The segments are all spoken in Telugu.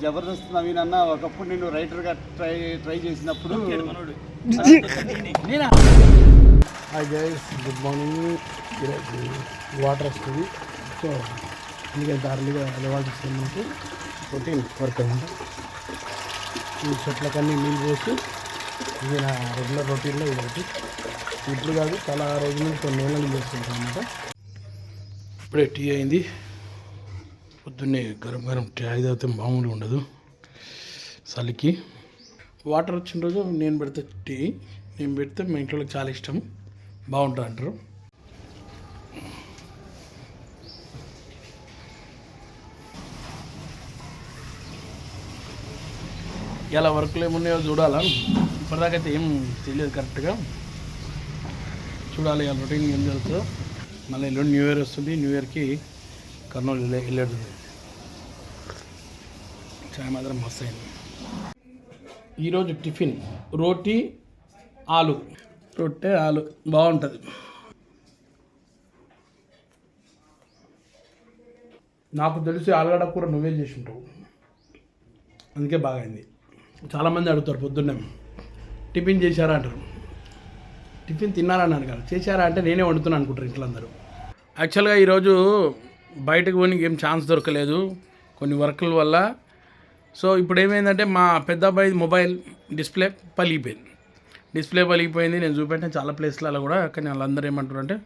జబర్దస్త్ నవీన్ అన్న ఒకప్పుడు నేను రైటర్గా ట్రై చేసినప్పుడు hi guys, good morning. Water వస్తుంది, సో ఎందుకంటే అర్లీగా లేవాల్సి వస్తుంది. మనకు రొటీన్ వర్క్ అనమాట. ఈ చెట్లకన్నీ నీళ్ళు పోసి ఇది నా రెగ్యులర్ రొటీన్లో ఇది ఇప్పుడు కాదు, చాలా రోజుల నుంచి కొన్ని నెలలు చేస్తుంటాం అనమాట. ఇప్పుడే టీ అయింది. పొద్దున్నే గరం గరం టీ తాగితే మామూలుగా ఉండదు చలికి. వాటర్ వచ్చిన రోజు నేను పెడితే టీ, నేను పెడితే మా ఇంట్లో చాలా ఇష్టం, బాగుంటుంది అంటారు. ఇలా వర్క్లు ఏమున్నాయో చూడాలా. ఇప్పటిదాకా అయితే ఏం తెలియదు కరెక్ట్గా, చూడాలి ఇలా రొటీన్ ఏం జరుగుతుందో. మళ్ళీ ఎల్లుండి న్యూ ఇయర్ వస్తుంది. న్యూ ఇయర్కి కర్నూలు వెళ్ళేది. చాయ్ మాత్రం మస్తు అయింది. ఈరోజు టిఫిన్ రోటీ ఆలు, రొట్టె ఆలు బాగుంటుంది. నాకు తెలిసి ఆలుగడ్డ కూర నువ్వే చేసి ఉంటావు, అందుకే బాగైంది. చాలామంది అడుగుతారు పొద్దున్నే టిఫిన్ చేశారా అంటారు. టిఫిన్ తిన్నారా అని అడగాలి, చేశారా అంటే నేనే వండుతున్నాను అనుకుంటారు ఇంట్లో అందరూ. యాక్చువల్గా ఈరోజు బయటకు పోనీకి ఏం ఛాన్స్ దొరకలేదు కొన్ని వర్కుల వల్ల. సో ఇప్పుడు ఏమైందంటే మా పెద్ద అబ్బాయి మొబైల్ డిస్ప్లే పలిగిపోయింది. నేను చూపెట్టాను చాలా ప్లేస్లలో కూడా, కానీ వాళ్ళందరూ ఏమంటారు అంటే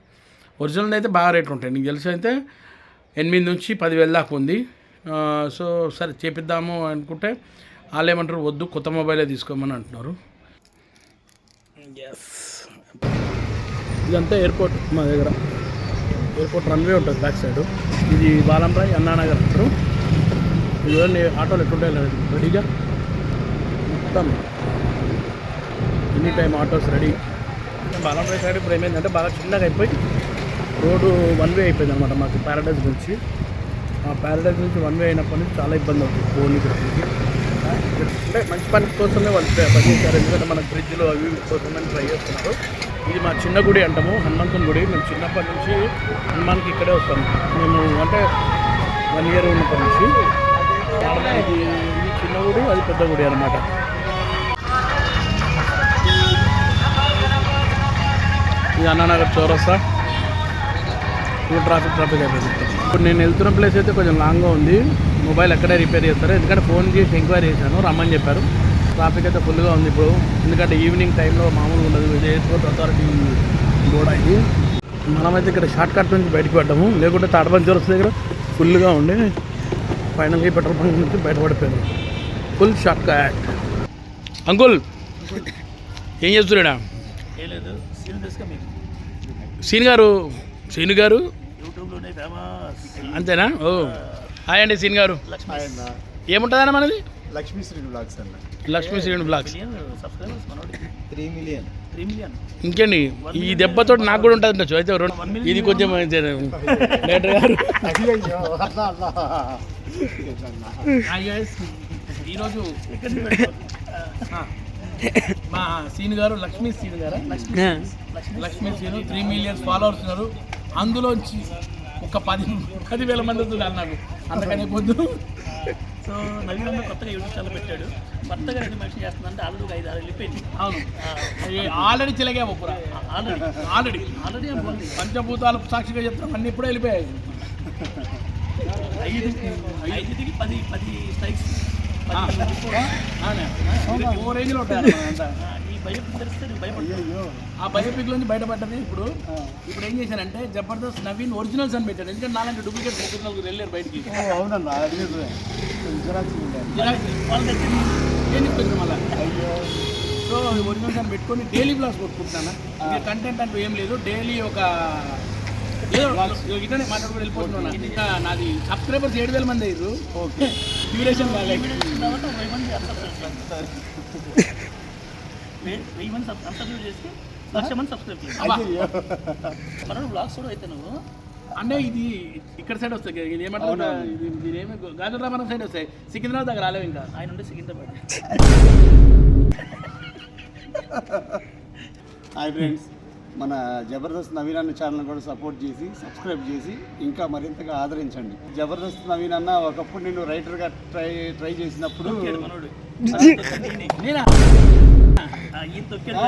ఒరిజినల్ అయితే బాగా రేట్లు ఉంటాయి. నీకు తెలిసి అయితే 8 నుంచి 10,000 దాకా ఉంది. సో సరే చేపిద్దాము అనుకుంటే వాళ్ళు ఏమంటారు, వద్దు కొత్త మొబైలే తీసుకోమని అంటున్నారు. ఎస్, ఇదంతా ఎయిర్పోర్ట్. మా దగ్గర ఎయిర్పోర్ట్ రన్వే ఉంటుంది బ్యాక్ సైడ్. ఇది బాలంరాయ్ అన్నానగర్ అంటారు. ఇవన్నీ ఆటోలు ఎట్లుంటాయి రెడీగా, మొత్తం any time autos ready. Balamrai side ఇప్పుడు ఏమైందంటే బాగా చిన్నగా అయిపోయి రోడ్డు 1 వే అయిపోయింది అనమాట. మాకు ప్యారడైజ్ నుంచి, ఆ ప్యారడైజ్ నుంచి 1 వే అయినప్పటి నుంచి చాలా ఇబ్బంది అవుతుంది పోనీకి. అంటే మంచి పని కోసమే వాళ్ళు పనిచేశారు, ఎందుకంటే మన బ్రిడ్జ్లో అవి కోసమే ట్రై చేస్తున్నారు. ఇది మా చిన్న గుడి అంటాము, హనుమంతుని గుడి. మేము చిన్నప్పటి నుంచి హనుమాన్కి ఇక్కడే వస్తాము. మేము అంటే 1 ఇయర్ ఉన్నప్పటి నుంచి. ఇది చిన్న గుడి, అది పెద్ద గుడి అన్నమాట. ఇది అన్నానగర్ చౌరస్తా. ఇప్పుడు ట్రాఫిక్ అయిపోయింది. ఇప్పుడు నేను వెళ్తున్న ప్లేస్ అయితే కొంచెం లాంగ్గా ఉంది. మొబైల్ ఎక్కడే రిపేర్ చేస్తారు, ఎందుకంటే ఫోన్ చేసి ఎంక్వైరీ చేశాను, రమ్మని చెప్పారు. ట్రాఫిక్ అయితే ఫుల్గా ఉంది ఇప్పుడు, ఎందుకంటే ఈవినింగ్ టైంలో మామూలుగా ఉండదు. ఇది ఎయిర్పోర్ట్ అథారిటీ బోర్డ్ అయింది. మనమైతే ఇక్కడ షార్ట్ కట్ నుంచి బయటకు పడ్డాము, లేకుంటే తాడపంచి చౌరస్తా దగ్గర ఫుల్గా ఉండి ఫైనల్గా పెట్రోల్ బంక్ నుంచి బయటపడిపోయాను. Full short cut. అంకుల్ ఏం చేస్తున్నాడా? సీను గారు అంతేనా? ఓ హాయ్ అండి సీన్ గారు. ఏముంటుందన్న మనది? లక్ష్మీ శ్రీను బ్లాగ్స్ అన్న. Lakshmi Srinu blogs 3 million. ఇంకేండి, ఈ దెబ్బతో నాకు కూడా ఉంటుంది ఉండొచ్చు. అయితే ఇది కొంచెం డైరెక్టర్ గారు ఈరోజు మా సీన్ గారు లక్ష్మీ సీన్ గారు, లక్ష్మీ సీను 3 మిలియన్ ఫాలోవర్స్ ఉన్నారు. అందులోంచి ఒక 10,000 మంది వస్తున్నారు నాకు, అందుకనే పొద్దు. సో నవీన్ కొత్తగా యూట్యూబ్ ఛానల్ పెట్టాడు. కొత్తగా రెండు మనిషి చేస్తుందంటే ఆల్రెడీ 5-6 వెళ్ళిపోయింది. అవును, ఆల్రెడీ చిలగా ఆల్రెడీ పంచభూతాలు సాక్షిగా చెప్తాం, అన్నీ ఇప్పుడే వెళ్ళిపోయాయి. 5కి 10 స్ట్రైక్స్ ఓ రేంజ్లో ఉంటాయి. ఈ బయోపిక్ తెలిస్తే నేను భయపడ్డాను. ఆ బయోపిక్ నుంచి బయటపడ్డది. ఇప్పుడు ఏం చేశానంటే జబర్దస్త్ నవీన్ ఒరిజినల్స్ అని పెట్టాడు, ఎందుకంటే నాలాంటి డూప్లికేట్ 30 వెళ్ళారు బయటికి. అవునన్నా, ఏం చెప్తుంది మళ్ళీ. సో ఒరిజినల్స్ అని పెట్టుకొని డైలీ బ్లాగ్స్ కొట్టుకుంటున్నాను. ఇంకా కంటెంట్ అంటూ ఏం లేదు, డైలీ ఒక ఏదో ఇట్లనే మాట్లాడుకుని వెళ్ళిపోతున్నాను. ఇంకా నాది సబ్స్క్రైబర్స్ 7,000 మంది అయ్యారు. ఓకే, డ్యూరేషన్ బాగా 1000 మంది సబ్స్క్రైబ్ చేస్తే 1,00,000 మంది సబ్స్క్రైబ్ చేస్తారు. మనం బ్లాగ్స్ కూడా అయితే నువ్వు అంటే ఇది ఇక్కడ సైడ్ వస్తాయి, ఇది ఏమంటారు, ఇది ఏమి గాజురామరం సైడ్ వస్తాయి. సికింద్రాబాద్ దగ్గర రాలేవు ఇంకా. ఆయన ఉండే సికింద్రాబాద్. హాయ్ ఫ్రెండ్స్, మన జబర్దస్త్ నవీన్ అన్న ఛానల్ కూడా సపోర్ట్ చేసి సబ్స్క్రైబ్ చేసి ఇంకా మరింతగా ఆదరించండి. జబర్దస్త్ నవీన్ అన్న ఒకప్పుడు నేను రైటర్గా ట్రై చేసినప్పుడు మనోడు నేనా ఈయన తొక్కాడు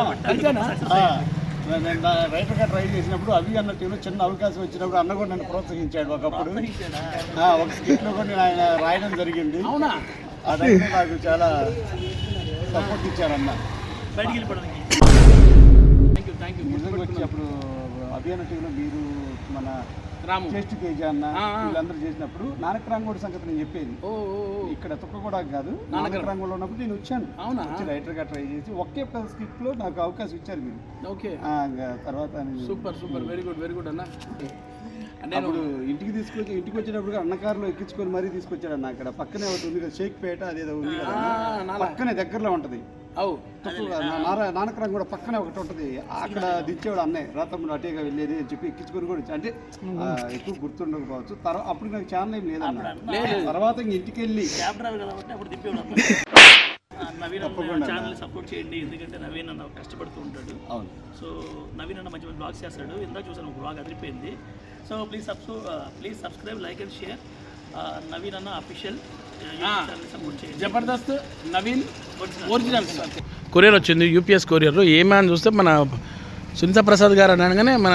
నేను రైటర్గా ట్రై చేసినప్పుడు అవి అన్న టీంలో చిన్న అవకాశం వచ్చినప్పుడు అన్న కూడా నన్ను ప్రోత్సహించాడు. ఒకప్పుడు ఒక స్కిట్లో కూడా నేను ఆయన రాయడం జరిగింది. అవునా? అదైతే నాకు చాలా సపోర్ట్ ఇచ్చారన్న. బయటికి వెళ్ళిపోవడానికి థ్యాంక్ యూ నిజంగా వచ్చి అప్పుడు అభియాన టీంలో మీరు మన రాము టేస్ట్ కేజీ అన్న వీళ్ళందరూ చేసినప్పుడు నానకరాంగోడి సంగతి నేను చెప్పేది. ఇక్కడ తుక్క కూడా కాదు, నానకరాంగోలో ఉన్నప్పుడు నేను వచ్చాను. అవునా? వచ్చి రైటర్గా ట్రై చేసి ఒకే స్కిట్ లో నాకు అవకాశం ఇచ్చారు మీరు. ఓకే, తర్వాత సూపర్ సూపర్, వెరీ గుడ్ అన్న. అప్పుడు ఇంటికి వచ్చినప్పుడు అన్నకారులో ఎక్కించుకొని మరీ తీసుకొచ్చాడు అన్న. అక్కడ పక్కనే ఒకటి ఉంది కదా, షేక్పేట అదేదో ఉంది కదా, పక్కనే దగ్గరలో ఉంటది. నానకరం కూడా పక్కనే ఒకటి ఉంటుంది, అక్కడ దించేవాడు అన్నయ్య. రాతమ్ముడు అటేగా వెళ్ళేది అని చెప్పి ఎక్కించుకొని కూడా అంటే ఎక్కువ గుర్తుండకపోవచ్చు. అప్పుడు నాకు ఛానల్ ఏం లేదన్న. తర్వాత ఇంటికి వెళ్ళి నవీన్ ఛానల్ సపోర్ట్ చేయండి, ఎందుకంటే నవీన్ అన్న కష్టపడుతూ ఉంటాడు. అవును. సో నవీన్ అన్న మంచి మంచి బ్లాగ్స్ చేస్తాడు. ఇందాక చూసాను, ఒక బ్లాగ్ అదిరిపోయింది. So please subscribe, like and share Naveen అన్న అఫీషియల్ సపోర్ట్ చేయండి. జబర్దస్త్ నవీన్ ఒరిజినల్ కొరియర్ వచ్చింది, యూపీఎస్ కొరియర్. ఏమని చూస్తే మన సునీత ప్రసాద్ గారు అనగానే మన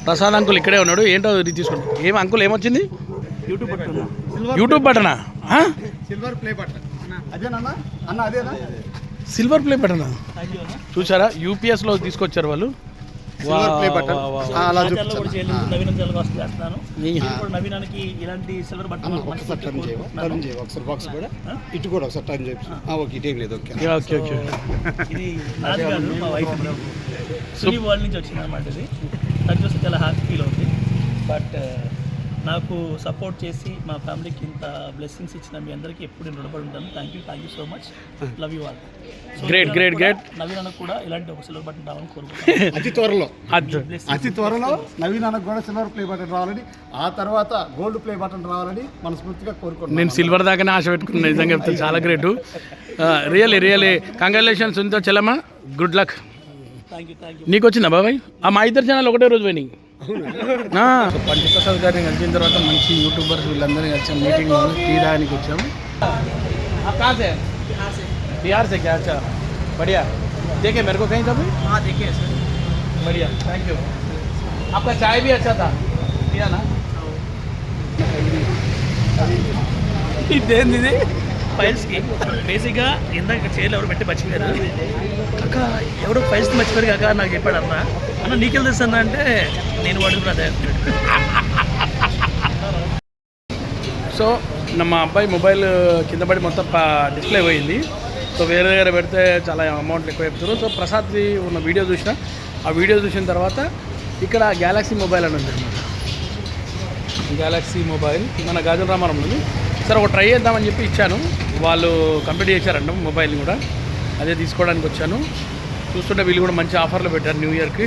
ప్రసాద్ అంకుల్ ఇక్కడే ఉన్నాడు. ఏంటో తీసుకుంటాం. ఏం అంకుల్ ఏమొచ్చింది? యూట్యూబ్ బటనా? సిల్వర్ ప్లే బటన్ అదేనా అన్న? అదేనా సిల్వర్ ప్లే బటనా? చూసారా, యూపీఎస్లో తీసుకొచ్చారు వాళ్ళు. నవీనానికి ఇలాంటి సిల్వర్ బటన్ బాక్స్ కూడా ఇటు కూడా ఒకసారి టర్న్ చేసి ఓకే, ఇటేం లేదు. ఓకే ఇది నాది కాదు, మా వైఫ్ సునీ వరల్డ్ నుంచి వచ్చింది అనమాట. ఇది నాకు చూస్తే చాలా హ్యాపీ ఫీల్ అవుతుంది. బట్ నాకు సపోర్ట్ చేసి మా ఫ్యామిలీకి ఇంత బ్లెస్సింగ్స్ ఇచ్చిన మీ అందరికీ ఎప్పుడు నేను రుణపడి ఉంటాను. Thank you so much. Love you all. Great. Naveen అన్నకు కూడా ఇలాంటి ఒక సిల్వర్ బటన్ రావాలని కోరుకుంటున్నాను. అతి త్వరలో నవీన్ అన్నకు కూడా సిల్వర్ ప్లే బటన్ రావాలని, ఆ తర్వాత గోల్డ్ ప్లే బటన్ రావాలని మనస్ఫూర్తిగా కోరుకుంటున్నాను. నేను సిల్వర్ దాకానే ఆశ పెట్టుకున్నాను. నిజంగా చెప్తాను, చాలా great. Really congratulations Sunitha Chellamma, good luck. Thank you. నీకు వచ్చిందా బాబాయ్? మా ఇద్దరు ఛానల్ ఒకటే రోజు పోయినాయి. పంచప్రసాద్ గారిని కలిసిన తర్వాత మంచి యూట్యూబర్స్ వీళ్ళందరినీ కలిసాం. మీటింగ్ తీయడానికి వచ్చాము. बिहार से क्या? अच्छा, बढ़िया. देखे मेरे को कहीं कभी? हाँ देखिए सर. बढ़िया, थैंक यू. आपका चाय भी अच्छा था, पिया ना? ఇదేంది ఫైల్స్కి బేసిక్గా ఇందాక చైర్లు ఎవరు పెట్టి మర్చిపోయారు. అక్క ఎవడో ఫైల్స్ మర్చిపోయారు కాక నాకు చెప్పాడు అన్న నీకెళ్ళి తెలుసు అన్న అంటే నేను వాడుకున్నా. సో మా అబ్బాయి మొబైల్ కింద పడి మొత్తం డిస్ప్లే పోయింది. సో వేరే దగ్గర పెడితే చాలా అమౌంట్ ఎక్కువ చెప్తారు. సో ప్రసాద్ది ఉన్న వీడియో చూసిన, ఆ వీడియో చూసిన తర్వాత ఇక్కడ గ్యాలక్సీ మొబైల్ అని ఉంది అన్నమాట. గ్యాలక్సీ మొబైల్ మన గాజుల రామారం ఉంది. సరే ఒక ట్రై చేద్దామని చెప్పి ఇచ్చాను. వాళ్ళు కంప్లీట్ చేశారంట మొబైల్ని కూడా, అదే తీసుకోవడానికి వచ్చాను. చూస్తుంటే వీళ్ళు కూడా మంచి ఆఫర్లు పెట్టారు న్యూ ఇయర్కి.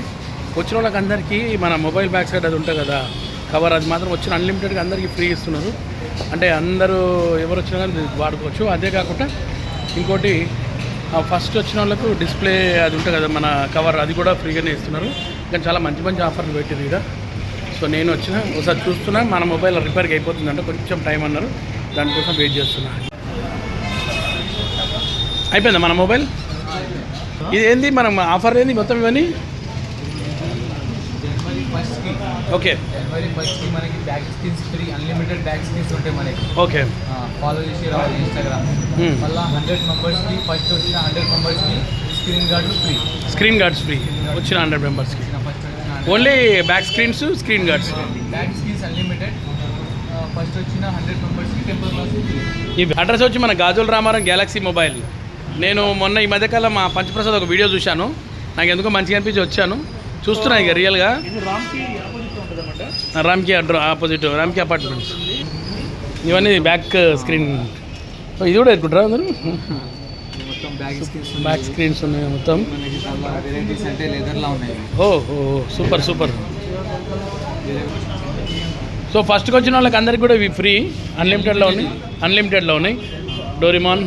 వచ్చిన వాళ్ళకి అందరికీ మన మొబైల్ బ్యాక్ సైడ్ అది ఉంటుంది కదా కవర్, అది మాత్రం వచ్చిన అన్లిమిటెడ్గా అందరికీ ఫ్రీ ఇస్తున్నారు. అంటే అందరూ ఎవరు వచ్చినా కానీ వాడుకోవచ్చు. అదే కాకుండా ఇంకోటి ఫస్ట్ వచ్చిన వాళ్ళకు డిస్ప్లే అది ఉంటుంది కదా మన కవర్, అది కూడా ఫ్రీగానే ఇస్తున్నారు. కానీ చాలా మంచి మంచి ఆఫర్లు పెట్టారు ఇక్కడ. సో నేను ఒకసారి చూస్తున్నా. మన మొబైల్ రిపేర్కి అయిపోతుందంటే కొంచెం టైం అన్నారు, దానికోసం వెయిట్ చేస్తున్నా. అయిపోయిందా మన మొబైల్? ఇది ఏంది మనం ఆఫర్ ఏంది మొత్తం ఇవన్నీ? ఓకే, జనవరి 1st మనకి back screens free, unlimited back screens ఉంటాయి మనకి. ఓకే, ఫాలో చేసి రావాలి ఇన్స్టాగ్రామ్. మళ్ళీ 100 మెంబర్స్కి ఫస్ట్ వచ్చిన 100 మెంబర్స్కి స్క్రీన్ గార్డ్స్ ఫ్రీ వచ్చిన 100 మెంబర్స్కి. Only back screens, screen guards. Back screens unlimited. First వచ్చిన 100 మెంబర్స్కి టెంపర్ గ్లాస్ ఫ్రీ. ఈ అడ్రస్ వచ్చి మన గాజుల రామారం గ్యాలక్సీ మొబైల్. నేను మొన్న ఈ మధ్యకాలం మా పంచప్రసాద్ ఒక వీడియో చూశాను, నాకు ఎందుకో మంచిగా అనిపించి వచ్చాను. చూస్తున్నా ఇక రియల్గా రామ్కి ఆపోజిట్ రామ్కి అపార్ట్మెంట్స్. ఇవన్నీ బ్యాక్ స్క్రీన్. ఇది కూడా ఎత్తుకుంటారా అందరూ? మొత్తం బ్యాక్ స్క్రీన్స్ ఉన్నాయి మొత్తం. మనకి చాలా వెరైటీస్ అంటే లెదర్లా ఉన్నాయి. ఓ సూపర్. సో ఫస్ట్కి వచ్చిన వాళ్ళకి అందరికి కూడా ఇవి ఫ్రీ, అన్లిమిటెడ్లో ఉన్నాయి. డోరిమాన్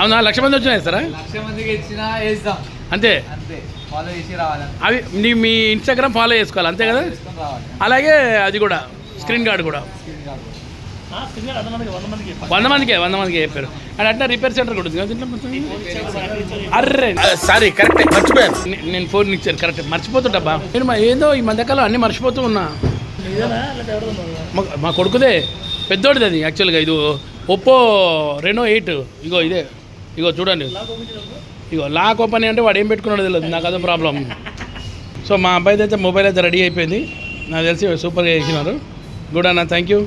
అవునా? 1,00,000 మంది వచ్చినాయి సారా? 1,00,000 మందికి ఇచ్చినా వేద్దాం. అంతే అంతే ఫాలో చేసి రావాలి, అవి మీ ఇన్స్టాగ్రామ్ ఫాలో చేసుకోవాలి అంతే కదా. చేసుకొని రావాలి. అలాగే అది కూడా స్క్రీన్ గార్డ్ కూడా స్క్రీన్ గార్డ్ స్క్రీన్ 100 మందికి చెప్పారు. అండ్ అట్లా రిపేర్ సెంటర్ కూడా ఉంది కదా దీంట్లో మొత్తం. అర్రే సారీ కరెక్ట్ మర్చిపోయాను, నేను ఫోన్ ఇచ్చాను కరెక్ట్ మర్చిపోతుంటబ్బా. నేను ఏదో ఈ మధ్యకాలం అన్నీ మర్చిపోతూ ఉన్నా. మా కొడుకుదే పెద్దోడిది అది యాక్చువల్గా. ఇది ఒప్పో రెనో 8. ఇగో ఇదే, ఇగో చూడండి, ఇగో లాక్ ఓపెన్ అంటే వాడు ఏం పెట్టుకున్నాడో తెలియదు, నాకు అదో ప్రాబ్లం. సో మా అబ్బాయిది అయితే మొబైల్ అయితే రెడీ అయిపోయింది, నాకు తెలిసి సూపర్గా చేసినారు. గుడ్ అన్న, థ్యాంక్ యూ.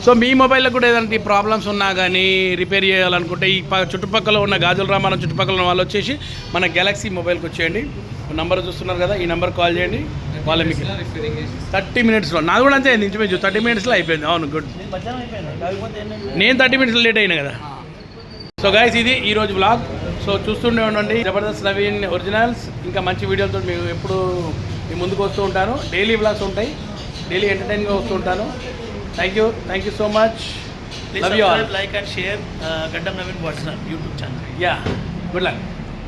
సో మీ మొబైల్లో కూడా ఏదంటే ప్రాబ్లమ్స్ ఉన్నా కానీ రిపేర్ చేయాలనుకుంటే ఈ చుట్టుపక్కల ఉన్న గాజుల రామారం చుట్టుపక్కల ఉన్న వాళ్ళు వచ్చేసి మన గెలాక్సీ మొబైల్కి వచ్చేయండి. నంబర్ చూస్తున్నారు కదా, ఈ నెంబర్ కాల్ చేయండి. వాళ్ళ మీకు రిపేరింగ్ చేసి 30 మినిట్స్లో, నాది కూడా అంతే ఇంచుమించు 30 మినిట్స్లో అయిపోయింది. అవును గుడ్. నేను 30 మినిట్స్ లేట్ అయినా కదా. సో గైస్ ఇది ఈరోజు వ్లాగ్. సో చూస్తుండే ఉండండి జబర్దస్త్ నవీన్ ఒరిజినల్స్. ఇంకా మంచి వీడియోలతో మీకు ఎప్పుడు మీ ముందుకు వస్తూ ఉంటాను. డైలీ వ్లాగ్స్ ఉంటాయి, డైలీ ఎంటర్టైన్గా వస్తూ ఉంటాను. Thank you so much. Love you all. Like and share Gaddam Naveen WhatsApp YouTube channel. Yeah, good luck.